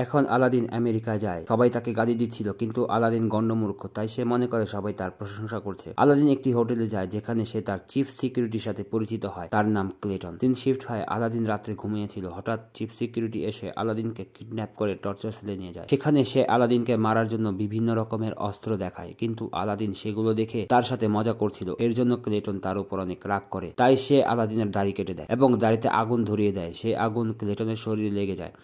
এখন আলাদিন আমেরিকায় যায়। সবাই তাকে গালি দিচ্ছিল, কিন্তু আলাদিন গণ্যমূর্খ, তাই সে মনে করে সবাই তার প্রশংসা করছে। আলাদিন একটি হোটেলে যায়, যেখানে সে তার চিফ সিকিউরিটির সাথে পরিচিত হয়। তার নাম ক্লেটন। দিন শিফট হয়, আলাদিন রাত্রে ঘুমিয়েছিল। হঠাৎ চিফ সিকিউরিটি এসে আলাদিনকে কিডন্যাপ করে টর্চার সেলে নিয়ে যায়। সেখানে সে আলাদিনকে মারার জন্য বিভিন্ন রকমের অস্ত্র দেখায়, কিন্তু আলাদিন সেগুলো দেখে তার সাথে মজা করছিল। এর জন্য ক্লেটন তার উপর অনেক রাগ করে, তাই সে আলাদিনের দাড়ি কেটে দেয় এবং দাড়িতে আগুন ধরিয়ে দেয়। সেই আগুন ক্লেটনের শরীরে লেগে যায়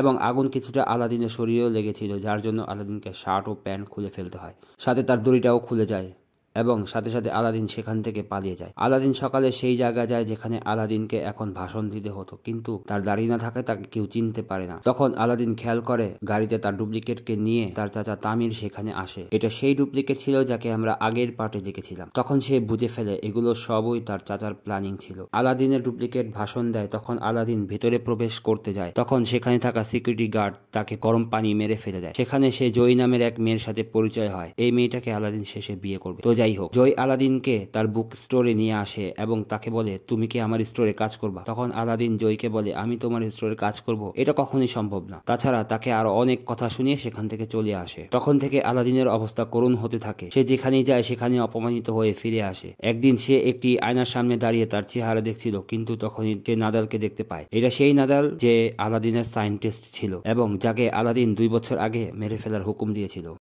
এবং আগুন কিছুটা আলাদিনের শরীরেও লেগেছিল, যার জন্য আলাদিনকে শার্ট ও প্যান্ট খুলে ফেলতে হয়। সাথে তার দড়িটাও খুলে যায় এবং সাথে সাথে আলাদিন সেখান থেকে পালিয়ে যায়। আলাদিন সকালে সেই জায়গায় যায় যেখানে আলাদিনকে এখন ভাষণ দিতে হতো, কিন্তু তার দাড়ি না থাকে তাকে কেউ চিনতে পারে না। তখন আলাদিন খেয়াল করে গাড়িতে তার ডুপ্লিকেটকে নিয়ে তার চাচা তামির সেখানে আসে। এটা সেই ডুপ্লিকেট ছিল যাকে আমরা আগের পার্টে দেখেছিলাম। তখন সে বুঝে ফেলে এগুলো সবই তার চাচার প্ল্যানিং ছিল। আলাদিনের ডুপ্লিকেট ভাষণ দেয়, তখন আলাদিন ভেতরে প্রবেশ করতে যায়। তখন সেখানে থাকা সিকিউরিটি গার্ড তাকে গরম পানি মেরে ফেলে দেয়। সেখানে সে জয়ী নামের এক মেয়ের সাথে পরিচয় হয়। এই মেয়েটাকে আলাদিন শেষে বিয়ে করবে। তো যাই হোক, জয় আলাদিনকে তার বুক স্টোরে নিয়ে আসে এবং তাকে বলে, তুমি কি আমার স্টোরে কাজ করবা? তখন আলাদিন জয়কে বলে, আমি তোমার স্টোরে কাজ করব, এটা কখনোই সম্ভব না। তাছাড়া তাকে আরো অনেক কথা শুনিয়ে সেখান থেকে চলে আসে। তখন থেকে আলাদিনের অবস্থা করুণ হতে থাকে। সে যেখানেই যায় সেখানে অপমানিত হয়ে ফিরে আসে। একদিন সে একটি আয়নার সামনে দাঁড়িয়ে তার চেহারা দেখছিল, কিন্তু তখনই সে নাদালকে দেখতে পায়। এটা সেই নাদাল যে আলাদিনের সায়েন্টিস্ট ছিল এবং যাকে আলাদিন 2 বছর আগে মেরে ফেলার হুকুম দিয়েছিল।